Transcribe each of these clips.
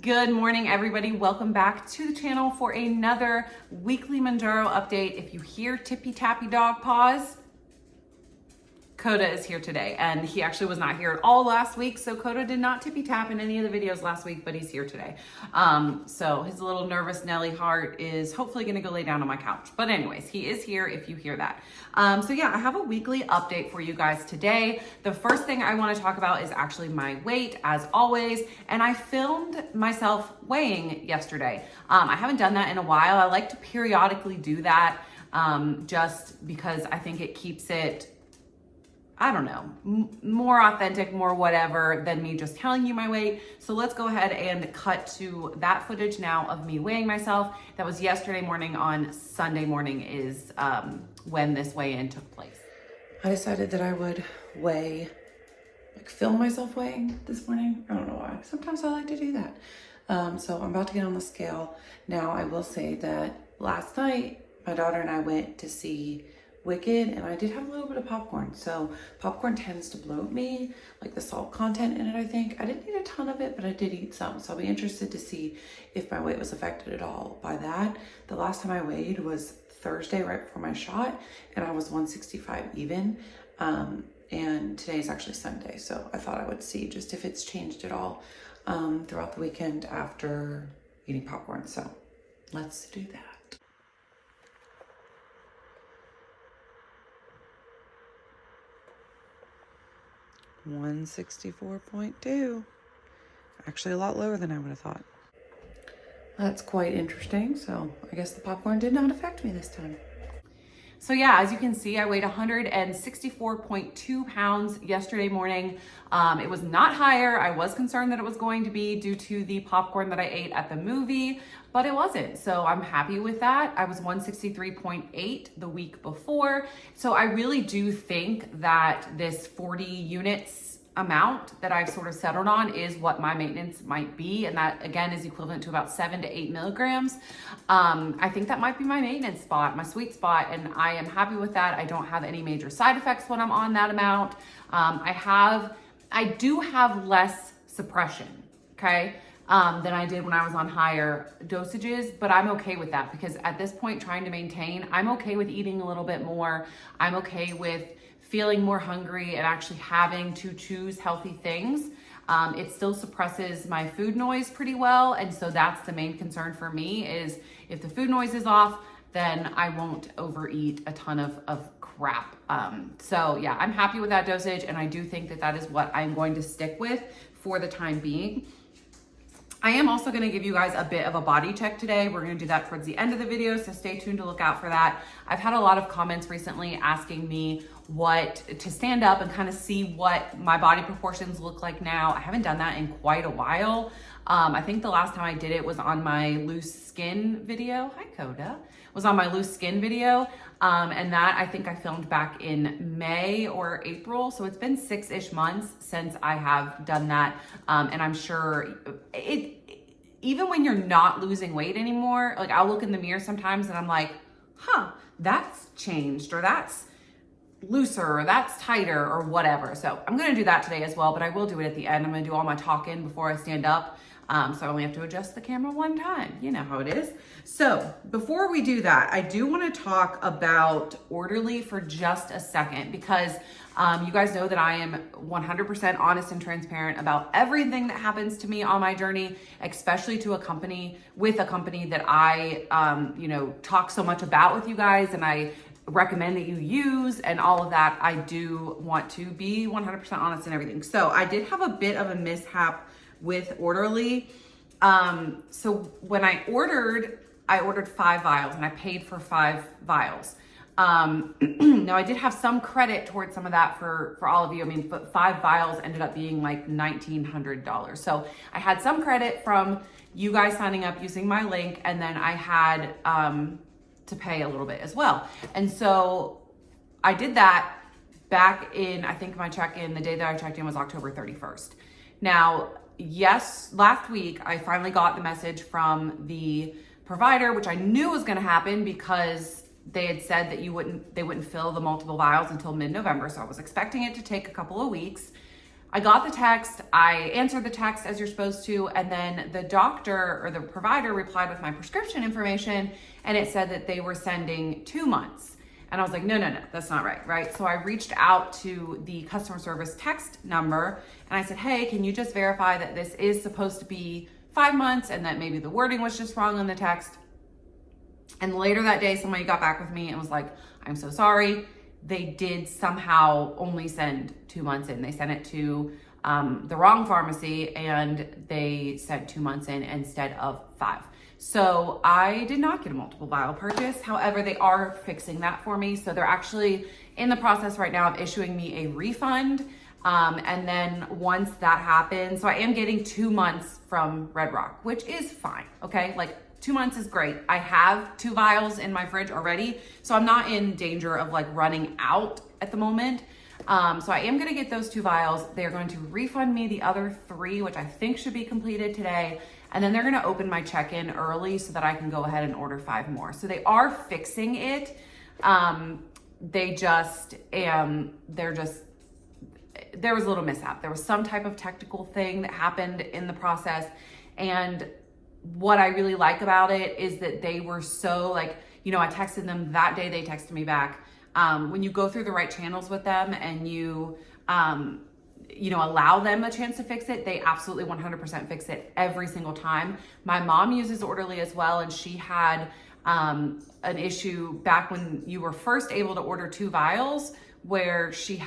Good morning, everybody. Welcome back to the channel for another weekly Mounjaro update. If you hear tippy tappy dog paws, Coda is here today, and he actually was not here at all last week, so Coda did not tippy tap in any of the videos last week, but he's here today. So his little nervous Nelly heart is hopefully gonna go lay down on my couch. But anyways, he is here if you hear that. So yeah, I have a weekly update for you guys today. The first thing I wanna talk about is actually my weight, as always, and I filmed myself weighing yesterday. I haven't done that in a while. I like to periodically do that just because I think it keeps it, I don't know, more authentic, more whatever than me just telling you my weight. So let's go ahead and cut to that footage now of me weighing myself. That was yesterday morning. On Sunday morning is when this weigh-in took place. I decided that I would weigh, film myself weighing this morning. I don't know why. Sometimes I like to do that. So I'm about to get on the scale. Now I will say that last night, my daughter and I went to see Wicked, and I did have a little bit of popcorn. So popcorn tends to bloat me, like the salt content in it, I think. I didn't eat a ton of it, but I did eat some. So I'll be interested to see if my weight was affected at all by that. The last time I weighed was Thursday, right before my shot, and I was 165 even. And today is actually Sunday. So I thought I would see just if it's changed at all throughout the weekend after eating popcorn. So let's do that. 164.2. Actually a lot lower than I would have thought. That's quite interesting. So I guess the popcorn did not affect me this time. So yeah, as you can see, I weighed 164.2 pounds yesterday morning. It was not higher. I was concerned that it was going to be due to the popcorn that I ate at the movie, but it wasn't. So I'm happy with that. I was 163.8 the week before. So I really do think that this 40 units amount that I've sort of settled on is what my maintenance might be. And that again is equivalent to about 7 to 8 milligrams. I think that might be my maintenance spot, my sweet spot. And I am happy with that. I don't have any major side effects when I'm on that amount. I do have less suppression, okay, than I did when I was on higher dosages, but I'm okay with that because at this point, trying to maintain, I'm okay with eating a little bit more. I'm okay with feeling more hungry and actually having to choose healthy things. It still suppresses my food noise pretty well. And so that's the main concern for me is if the food noise is off, then I won't overeat a ton of crap. So yeah, I'm happy with that dosage. And I do think that that is what I'm going to stick with for the time being. I am also gonna give you guys a bit of a body check today. We're gonna do that towards the end of the video, so stay tuned to look out for that. I've had a lot of comments recently asking me what to stand up and kind of see what my body proportions look like now. I haven't done that in quite a while. I think the last time I did it was on my loose skin video. Hi, Coda. Was on my loose skin video. And that I think I filmed back in May or April. So it's been 6-ish months since I have done that. And I'm sure even when you're not losing weight anymore, like I'll look in the mirror sometimes and I'm like, huh, that's changed, or that's looser, or that's tighter, or whatever. So I'm gonna do that today as well, but I will do it at the end. I'm gonna do all my talking before I stand up. So I only have to adjust the camera one time. You know how it is. So before we do that, I do want to talk about Orderly for just a second because you guys know that I am 100% honest and transparent about everything that happens to me on my journey, especially to a company that I, talk so much about with you guys and I recommend that you use and all of that. I do want to be 100% honest in everything. So I did have a bit of a mishap with Orderly. So when I ordered 5 vials and I paid for 5 vials. Now I did have some credit towards some of that for all of you. I mean, but 5 vials ended up being like $1,900. So I had some credit from you guys signing up using my link, and then I had to pay a little bit as well. And so I did that back in, I think my check-in, the day that I checked in was October 31st. Now, yes, last week I finally got the message from the provider, which I knew was going to happen because they had said that they wouldn't fill the multiple vials until mid-November. So I was expecting it to take a couple of weeks. I got the text, I answered the text as you're supposed to, and then the doctor or the provider replied with my prescription information, and it said that they were sending 2 months. And I was like, no, that's not right? So I reached out to the customer service text number, and I said, hey, can you just verify that this is supposed to be 5 months and that maybe the wording was just wrong on the text? And later that day, somebody got back with me and was like, I'm so sorry. They did somehow only send 2 months in. They sent it to the wrong pharmacy, and they sent 2 months in instead of 5. So I did not get a multiple vial purchase. However, they are fixing that for me. So they're actually in the process right now of issuing me a refund. And then once that happens, so I am getting 2 months from Red Rock, which is fine. Okay. Like 2 months is great. I have 2 vials in my fridge already, so I'm not in danger of like running out at the moment. So I am gonna get those 2 vials. They're going to refund me the other 3, which I think should be completed today. And then they're gonna open my check-in early so that I can go ahead and order 5 more. So they are fixing it. There was a little mishap. There was some type of technical thing that happened in the process, and what I really like about it is that they were so like, you know, I texted them that day, they texted me back. When you go through the right channels with them and you allow them a chance to fix it, they absolutely 100% fix it every single time. My mom uses Orderly as well, and she had an issue back when you were first able to order 2 vials where she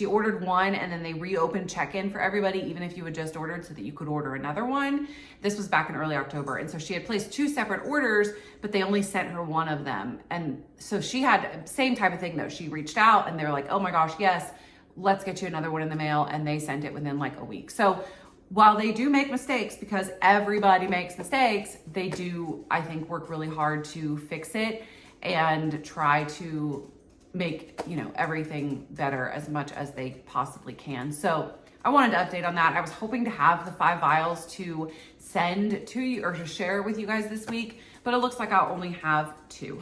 ordered 1 and then they reopened check-in for everybody, even if you had just ordered, so that you could order another one. This was back in early October. And so she had placed 2 separate orders, but they only sent her 1 of them. And so she had same type of thing though. She reached out and they were like, oh my gosh, yes, let's get you another one in the mail. And they sent it within like a week. So while they do make mistakes, because everybody makes mistakes, they do, I think, work really hard to fix it and try to make, you know, everything better as much as they possibly can. So I wanted to update on that. I was hoping to have the 5 vials to send to you or to share with you guys this week, but it looks like I'll only have 2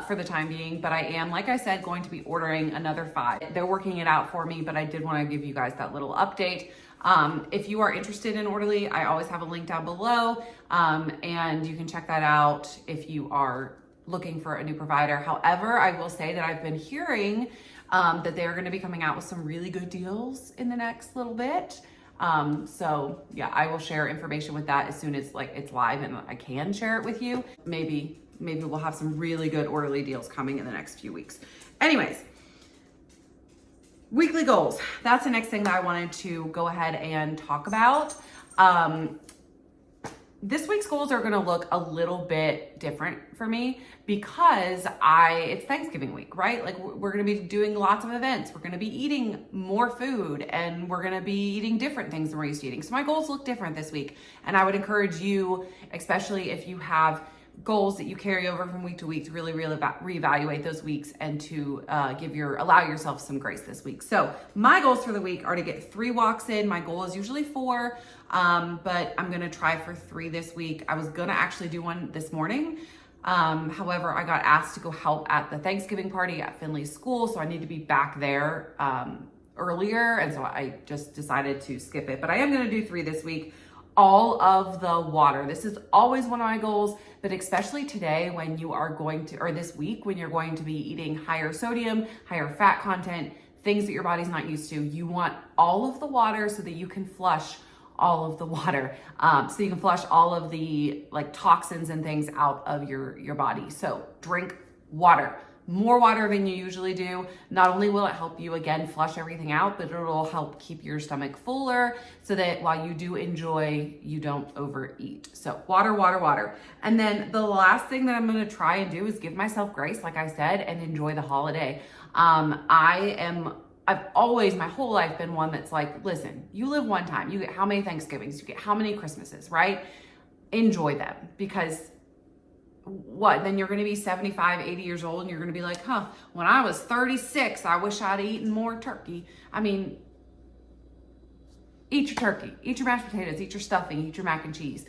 for the time being. But I am, like I said, going to be ordering another 5. They're working it out for me, but I did want to give you guys that little update. If you are interested in Orderly, I always have a link down below, and you can check that out if you are looking for a new provider. However, I will say that I've been hearing that they're going to be coming out with some really good deals in the next little bit. So yeah, I will share information with that as soon as like it's live and I can share it with you. Maybe we'll have some really good Orderly deals coming in the next few weeks. Anyways, weekly goals. That's the next thing that I wanted to go ahead and talk about. This week's goals are going to look a little bit different for me because it's Thanksgiving week, right? Like we're going to be doing lots of events. We're going to be eating more food and we're going to be eating different things than we're used to eating. So my goals look different this week. And I would encourage you, especially if you have goals that you carry over from week to week, to really reevaluate those weeks and to allow yourself some grace this week. So my goals for the week are to get 3 walks in. My goal is usually 4, but I'm going to try for 3 this week. I was going to actually do one this morning. However, I got asked to go help at the Thanksgiving party at Finley's school. So I need to be back there earlier. And so I just decided to skip it, but I am going to do 3 this week. All of the water. This is always one of my goals, but especially today when you are going to, or this week when you're going to be eating higher sodium, higher fat content, things that your body's not used to. You want all of the water so that you can flush all of the water. So you can flush all of the like toxins and things out of your body. So drink water. More water than you usually do. Not only will it help you again flush everything out, but it'll help keep your stomach fuller so that while you do enjoy, you don't overeat. So water, water, water. And then the last thing that I'm going to try and do is give myself grace, like I said, and enjoy the holiday. I've always, my whole life, been one that's like, listen, you live one time. You get how many Thanksgivings? You get how many Christmases, right? Enjoy them, because then you're going to be 75, 80 years old and you're going to be like, when I was 36, I wish I'd eaten more turkey. I mean, eat your turkey, eat your mashed potatoes, eat your stuffing, eat your mac and cheese.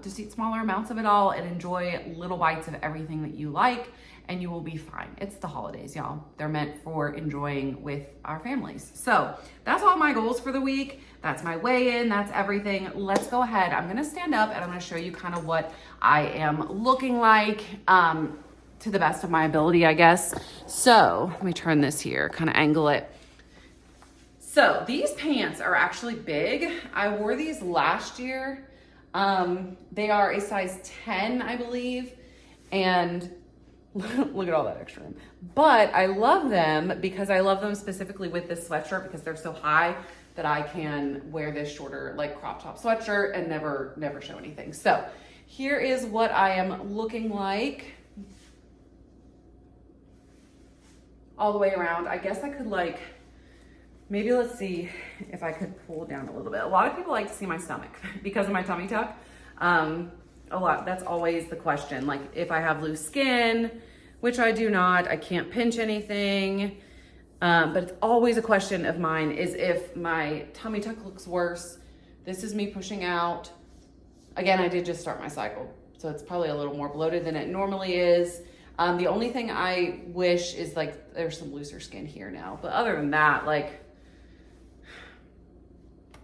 Just eat smaller amounts of it all and enjoy little bites of everything that you like, and you will be fine. It's the holidays, y'all. They're meant for enjoying with our families. So that's all my goals for the week. That's my weigh-in, that's everything. Let's go ahead. I'm gonna stand up and I'm gonna show you kind of what I am looking like to the best of my ability, I guess. So let me turn this here, kind of angle it. So these pants are actually big. I wore these last year. They are a size 10, I believe. And look at all that extra room. But I love them because I love them specifically with this sweatshirt because they're so high that I can wear this shorter like crop top sweatshirt and never show anything. So here is what I am looking like all the way around. I guess I could like, maybe let's see if I could pull down a little bit. A lot of people like to see my stomach because of my tummy tuck. That's always the question. Like if I have loose skin, which I do not, I can't pinch anything. But it's always a question of mine is if my tummy tuck looks worse. This is me pushing out. Again, I did just start my cycle, so it's probably a little more bloated than it normally is. The only thing I wish is like there's some looser skin here now. But other than that, like,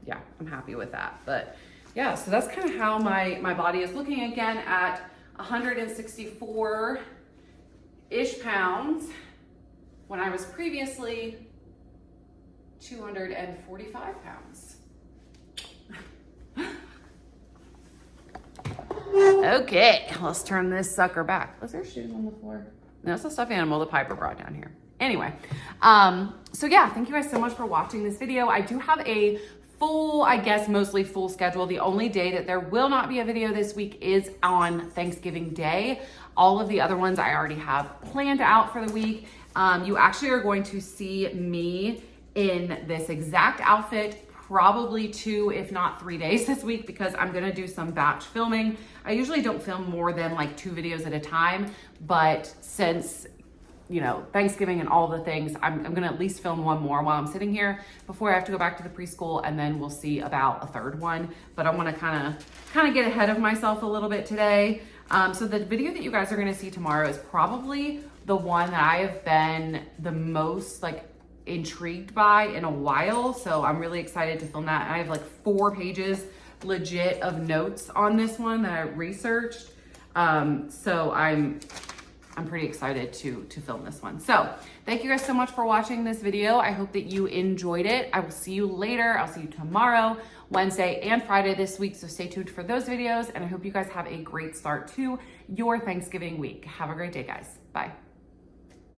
yeah, I'm happy with that. But yeah, so that's kind of how my body is looking again at 164-ish pounds when I was previously 245 pounds. Okay, let's turn this sucker back. Was there shoes on the floor? No, it's a stuffed animal that Piper brought down here. Anyway, so yeah, thank you guys so much for watching this video. I do have a full, I guess mostly full schedule. The only day that there will not be a video this week is on Thanksgiving Day. All of the other ones I already have planned out for the week. You actually are going to see me in this exact outfit probably 2, if not 3 days this week because I'm gonna do some batch filming. I usually don't film more than like 2 videos at a time, but since you know, Thanksgiving and all the things, I'm gonna at least film 1 more while I'm sitting here before I have to go back to the preschool, and then we'll see about a 3rd one. But I wanna kind of get ahead of myself a little bit today. So the video that you guys are gonna see tomorrow is probably the one that I have been the most like intrigued by in a while. So I'm really excited to film that. I have like 4 pages legit of notes on this one that I researched. So I'm pretty excited to film this one. So thank you guys so much for watching this video. I hope that you enjoyed it. I will see you later. I'll see you tomorrow, Wednesday, and Friday this week. So stay tuned for those videos. And I hope you guys have a great start to your Thanksgiving week. Have a great day, guys. Bye.